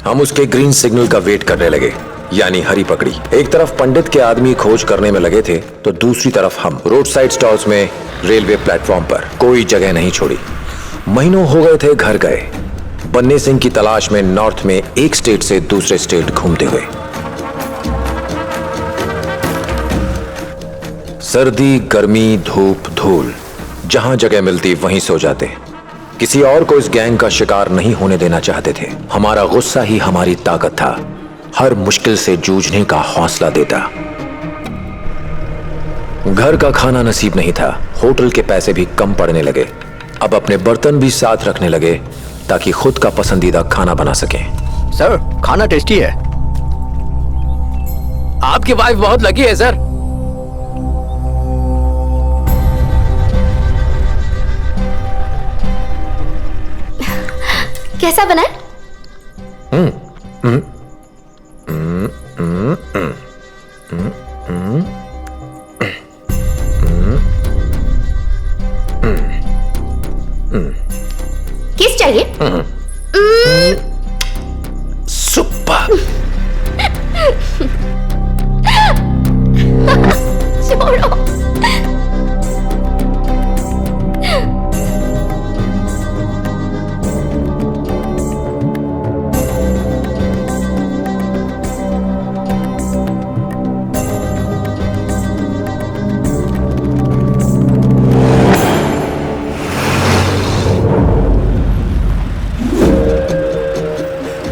हम उसके green signal का वेट करने लगे, यानी हरी पकड़ी। एक तरफ पंडित के आदमी खोज करने में लगे थे तो दूसरी तरफ हम रोड साइड स्टॉल्स में, रेलवे प्लेटफॉर्म पर कोई जगह नहीं छोड़ी। महीनों हो गए थे घर गए, बन्ने सिंह की तलाश में नॉर्थ में एक स्टेट से दूसरे स्टेट घूमते हुए। सर्दी, गर्मी, धूप, धूल, जहां जगह मिलती वहीं सो जाते। किसी और को इस गैंग का शिकार नहीं होने देना चाहते थे। हमारा गुस्सा ही हमारी ताकत था, हर मुश्किल से जूझने का हौसला देता। घर का खाना नसीब नहीं था, होटल के पैसे भी कम पड़ने लगे। अब अपने बर्तन भी साथ रखने लगे ताकि खुद का पसंदीदा खाना बना सकें। सर, खाना टेस्टी है। आपकी वाइफ बहुत लकी है सर। कैसा बना है? किस चाहिए? सुपर। छोड़ो।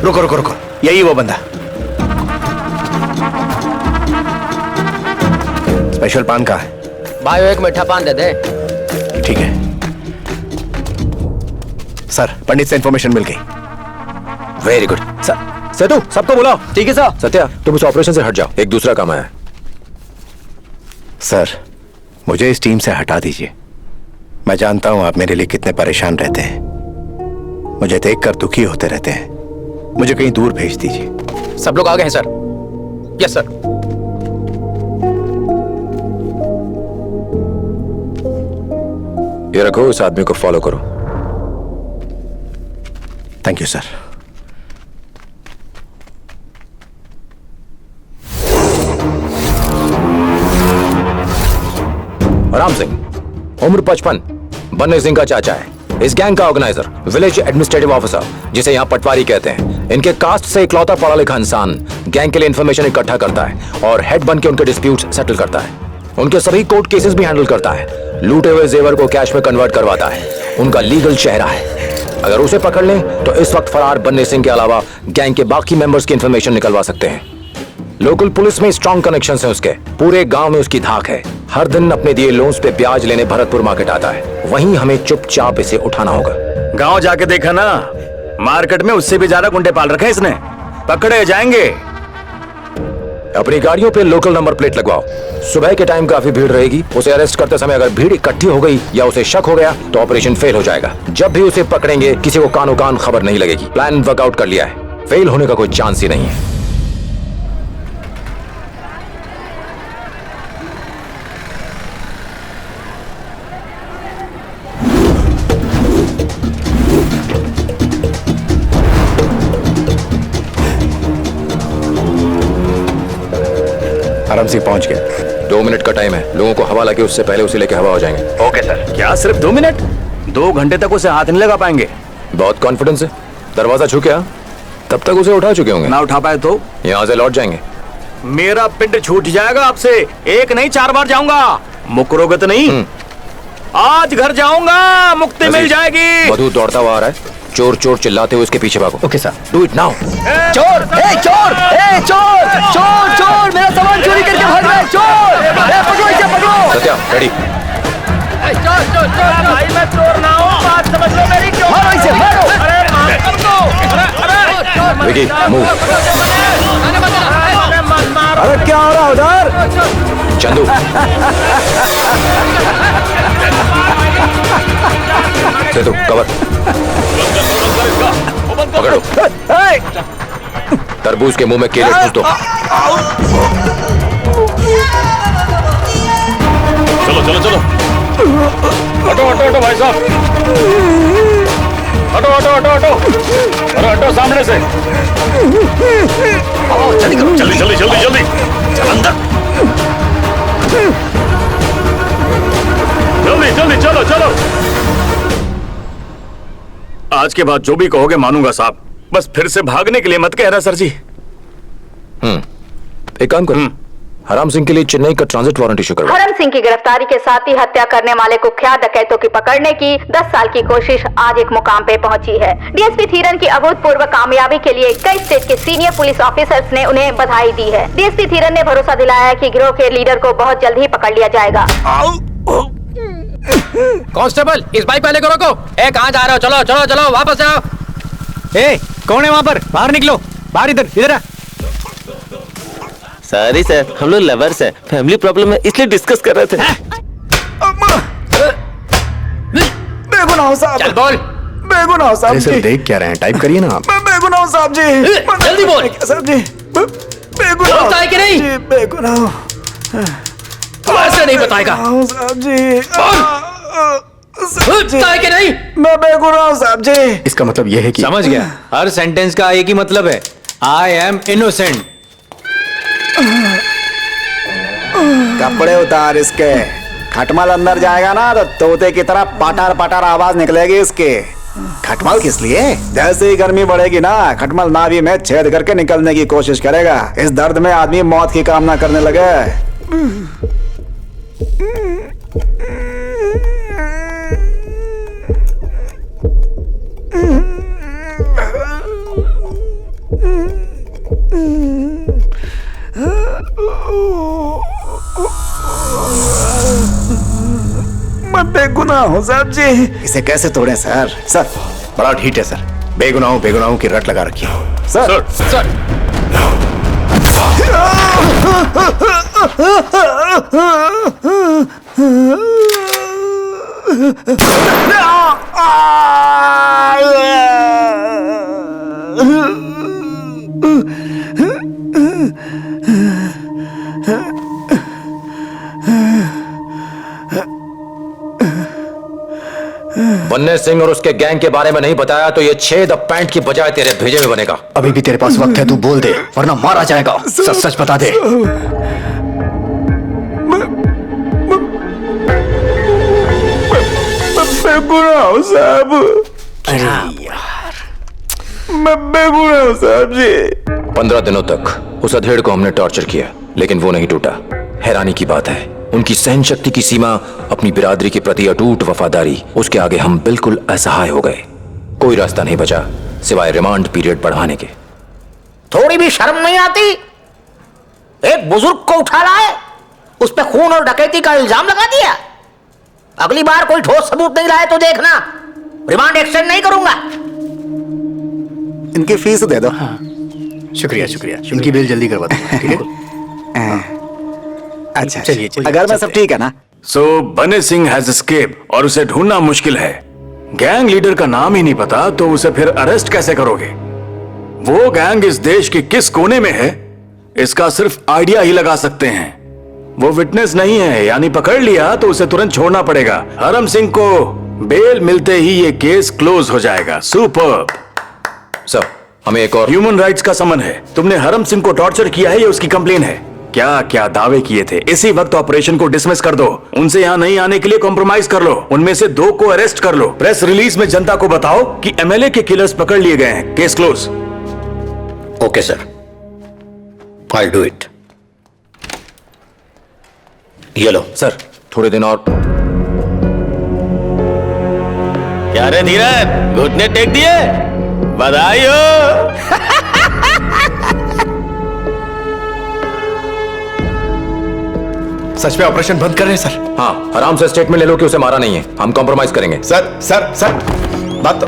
रुको रुको रुको, यही वो बंदा। स्पेशल पान कहाँ है? भाई एक मीठा पान दे दे। ठीक है सर, पंडित से इंफॉर्मेशन मिल गई। Very good sir. सेतु, सबको बुलाओ। ठीक है सर। सत्या, तुम इस ऑपरेशन से हट जाओ, एक दूसरा काम आया है। सर, मुझे इस टीम से हटा दीजिए। मैं जानता हूं आप मेरे लिए कितने परेशान रहते हैं, मुझे देखकर दुखी होते रहते हैं। मुझे कहीं दूर भेज दीजिए। सब लोग आ गए हैं सर। Yes sir. ये रखो, इस आदमी को फॉलो करो। Thank you sir. Ram Singh, उम्र 55, बन्ने सिंह का चाचा है। इस गैंग का ऑर्गेनाइजर, विलेज एडमिनिस्ट्रेटिव ऑफिसर, जिसे यहाँ पटवारी कहते हैं। इनके कास्ट से इकलौता पढ़ा लिखा इंसान गैंग के लिए इंफॉर्मेशन इकट्ठा करता है और हेड बन के उनके डिस्प्यूट सेटल करता है। उनके सभी कोर्ट केसेस भी हैंडल करता है, लूटे हुए जेवर को कैश में कन्वर्ट करवाता है। उनका लीगल चेहरा है। अगर उसे पकड़ लें तो इस वक्त फरार बन्ने सिंह के अलावा गैंग के बाकी मेंबर्स की इंफॉर्मेशन निकलवा सकते हैं। लोकल पुलिस में स्ट्रॉन्ग कनेक्शंस हैं उसके, पूरे गांव में उसकी धाक है। हर दिन अपने दिए लोन्स पे ब्याज लेने भरतपुर मार्केट आता है, वहीं हमें चुपचाप इसे उठाना होगा। गांव जाके देखा ना, मार्केट में उससे भी ज्यादा गुंडे पाल रखे इसने, पकड़े जाएंगे। अपनी गाड़ियों पे लोकल नंबर प्लेट लगवाओ। सुबह के टाइम काफी भीड़ रहेगी। उसे अरेस्ट करते समय अगर भीड़ इकट्ठी हो गई या उसे शक हो गया तो ऑपरेशन फेल हो जाएगा। जब भी उसे पकड़ेंगे किसी को कानो कान खबर नहीं लगेगी। प्लान वर्कआउट कर लिया है, फेल होने का कोई चांस ही नहीं है। आराम से पहुंच गया। 2 मिनट का टाइम है, लोगों को हवा लगे उससे पहले उसे लेके हवा हो जाएंगे। Okay sir. क्या सिर्फ 2 मिनट? 2 घंटे तक उसे हाथ नहीं लगा पाएंगे। बहुत कॉन्फिडेंस है। दरवाजा छू क्या, तब तक उसे उठा चुके होंगे। ना उठा पाए तो यहाँ से लौट जाएंगे। मेरा पिंड छूट जाएगा आपसे। एक नहीं 4 बार जाऊंगा। मुकरोगे तो नहीं? आज घर जाऊंगा, मुक्ति मिल जाएगी। मधु दौड़ता हुआ आ रहा है, चोर चोर चिल्लाते हुए उसके पीछे भागो। Okay sir. Do it now. चोर! ए चोर! ए चोर! चोर! चोर! मेरा सामान चोरी करके भाग रहा है। चोर! ए पकड़ो इसे, पकड़ो! सत्या, रेडी। चोर! चोर! चोर! भाई मैं चोर ना हूँ, बात समझ लो मेरी। क्यों मारो इसे, मारो! अरे मार तुमको। विकी, मूव। अरे क्या हो रहा है उधर? चंदू, सेतु, कवर। पकड़ो। तरबूज के मुंह में केले ठूस दो। चलो चलो चलो, हटो हटो हटो भाई साहब। हटो हटो हटो हटो, अरे हटो सामने से। आओ जल्दी करो, जल्दी जल्दी जल्दी जल्दी, चल अंदर, जल्दी जल्दी चलो चलो। आज के बाद जो भी कहोगे मानूंगा साहब, बस फिर से भागने के लिए मत कहना सर जी। एक काम करो, हराम सिंह के लिए चेन्नई का ट्रांजिट वारंट इशू करवा। हरम सिंह की गिरफ्तारी के साथ ही हत्या करने वाले कुख्यात डकैतों की पकड़ने की 10 साल की कोशिश आज एक मुकाम पे पहुंची है। डीएसपी थीरन की अभूतपूर्व कामयाबी के लिए कई स्टेट के सीनियर पुलिस ऑफिसर्स ने उन्हें बधाई दी है। डीएसपी थीरन ने भरोसा दिलाया है कि गिरोह के लीडर को बहुत जल्द ही पकड़ लिया जाएगा। कांस्टेबल, इस बाइक वाले को रोको। कहाँ जा रहे हो? चलो चलो चलो, वापस जाओ। कौन है वहाँ पर? बाहर निकलो, बाहर, इधर इधर आ। सॉरी सर, हम लोग लवर्स हैं, फैमिली प्रॉब्लम है इसलिए डिस्कस कर रहे थे। बेगुनाह साहब, चल बोल। बेगुनाह साहब जी। सर देख क्या रहे हैं, टाइप करिए ना आप। बेगुनाह साहब जी, जल्दी बोल साहब जी। बेगुनाह बोलता है कि नहीं? बेगुनाह। तू ऐसे नहीं बताएगा साहब जी। बोलता है कि नहीं? मैं बेगुनाह साहब जी। इसका मतलब यह है कि समझ गया, हर सेंटेंस का एक ही मतलब है, आई एम इनोसेंट। कपड़े उतार इसके। खटमल अंदर जाएगा ना तो तोते की तरह पटार पटार आवाज निकलेगी इसके। खटमल किस लिए? जैसे ही गर्मी बढ़ेगी ना, खटमल नाभि में छेद करके निकलने की कोशिश करेगा। इस दर्द में आदमी मौत की कामना करने लगे। मैं बेगुनाह हूँ साहब जी। इसे कैसे तोड़े सर? सर बड़ा ढीठ है सर, बेगुनाहों की रट लगा रखी है। सर सर बन्ने सिंह और उसके गैंग के बारे में नहीं बताया तो ये छेद अब पैंट की बजाय तेरे भेजे में बनेगा। अभी भी तेरे पास वक्त है, तू बोल दे वरना मारा जाएगा। सच सच बता दे। बेगुनाह हूँ साहब। मैं बेगुनाह हूँ साहब जी। 15 दिनों तक उस अधेड़ को हमने टॉर्चर किया, लेकिन वो नहीं टूटा। हैरानी की बात है, उनकी सहन शक्ति की सीमा अपनी बिरादरी के प्रति अटूट वफादारी, उसके आगे हम बिल्कुल असहाय हो गए। कोई रास्ता नहीं बचा सिवाय रिमांड पीरियड बढ़ाने के। थोड़ी भी शर्म नहीं आती? एक बुजुर्ग को उठा लाए, उस पे खून और डकैती का इल्जाम लगा दिया। अगली बार कोई ठोस सबूत नहीं लाए तो देखना, रिमांड एक्सटेंड नहीं करूंगा। इनकी फीस दे दो। शुक्रिया शुक्रिया, इनकी बिल जल्दी करवा दो। ठीक है? अच्छा चलिए, अगर मैं सब ठीक है ना। सो बन्ने सिंह हैज एस्केप और उसे ढूंढना मुश्किल है। गैंग लीडर का नाम ही नहीं पता तो उसे फिर अरेस्ट कैसे करोगे? वो गैंग इस देश के किस कोने में है इसका सिर्फ आइडिया ही लगा सकते हैं। वो विटनेस नहीं है, यानी पकड़ लिया तो उसे तुरंत छोड़ना पड़ेगा। हरम सिंह को बेल मिलते ही ये केस क्लोज हो जाएगा। सुपर्ब सर, हमें एक और ह्यूमन राइट्स का समन है। तुमने हरम सिंह को टॉर्चर किया है, ये उसकी कंप्लेन है। क्या क्या दावे किए थे? इसी वक्त ऑपरेशन को डिसमिस कर दो। उनसे यहाँ नहीं आने के लिए कॉम्प्रोमाइज कर लो। उनमें से 2 को अरेस्ट कर लो। प्रेस रिलीज में जनता को बताओ कि एमएलए के किलर्स पकड़ लिए गए हैं। Case close. Okay sir, I do it. ये लो सर, थोड़े दिन और। क्या रे धीरज, घुटने टेक दिए? बधाई हो। सच में ऑपरेशन बंद कर रहे हैं सर? हाँ, आराम से स्टेटमेंट ले लो कि उसे मारा नहीं है। हम कॉम्प्रोमाइज करेंगे। सर सर सर, बात तो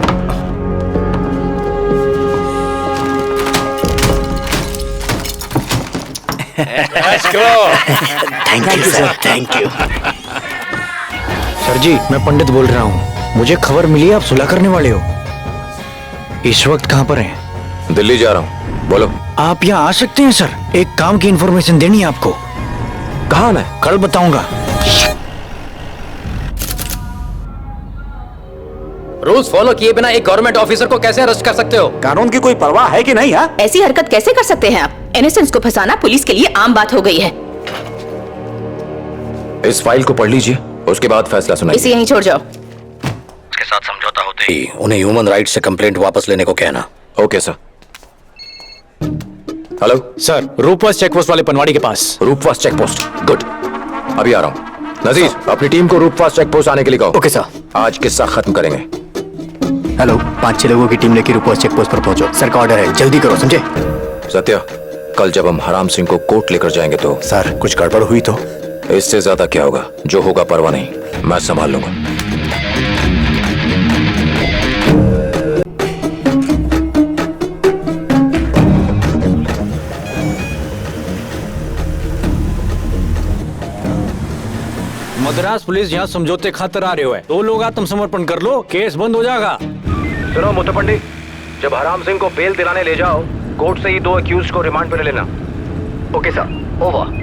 thank you sir, thank you. Sir ji, मैं पंडित बोल रहा हूँ। मुझे खबर मिली आप सुलह करने वाले हो। इस वक्त कहाँ पर हैं? दिल्ली जा रहा हूँ। बोलो। आप यहाँ आ सकते हैं सर, एक काम की इंफॉर्मेशन देनी है आपको। कहाँ आना है? कल बताऊंगा। रूल्स फॉलो किए बिना एक गवर्नमेंट ऑफिसर को कैसे अरेस्ट कर सकते हो? कानून की कोई परवाह है कि नहीं? हाँ, ऐसी हरकत कैसे कर सकते हैं आप? इनोसेंस को फंसाना पुलिस के लिए आम बात हो गई है। इस फाइल को पढ़ लीजिए, उसके बाद फैसला सुनाइए। इसे यहीं छोड़ जाओ। उसके साथ समझौता होते ही उन्हें ह्यूमन राइट्स से कंप्लेंट वापस लेने को कहना। Okay sir. Hello sir, Roopwas checkpost वाले पनवाड़ी के पास। Roopwas check post, good. अभी आ रहा हूँ। नजीर, अपनी टीम को रूपवास चेक पोस्ट आने के लिए कहो। Okay sir. आज किस्सा खत्म करेंगे। हेलो, 5-6 लोगों की टीम लेकर रूपवास चेक पोस्ट पर पहुंचो। सर का ऑर्डर है, जल्दी करो, समझे? सत्या, कल जब हम हराम सिंह को कोर्ट लेकर जाएंगे तो सर कुछ गड़बड़ हुई तो? इससे ज्यादा क्या होगा? जो होगा परवाह नहीं, मैं संभाल लूंगा। मद्रास पुलिस यहाँ समझौते खातर आ रहे हो है। 2 लोग आत्मसमर्पण कर लो, केस बंद हो जाएगा। सुनो मुत्तपंडी, जब हराम सिंह को बेल दिलाने ले जाओ, कोर्ट से ही 2 अक्यूज को रिमांड पे ले लेना। Okay sir, over.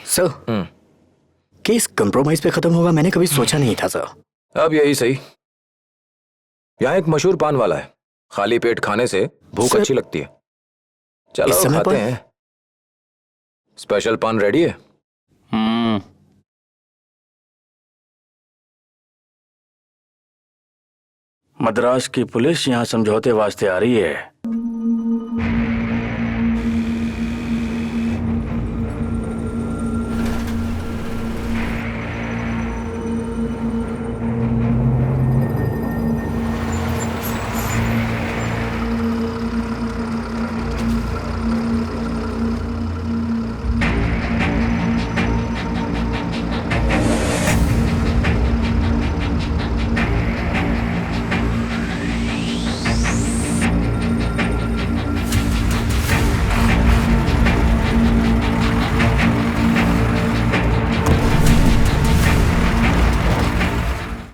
Sir, case compromise पे खत्म होगा मैंने कभी सोचा नहीं था सर। अब यही सही। यहाँ एक मशहूर पान वाला है, खाली पेट खाने से भूख सर, अच्छी लगती है। चलो इस समय खाते पर? हैं। स्पेशल पान रेडी है? मद्रास की पुलिस यहाँ समझौते वास्ते आ रही है।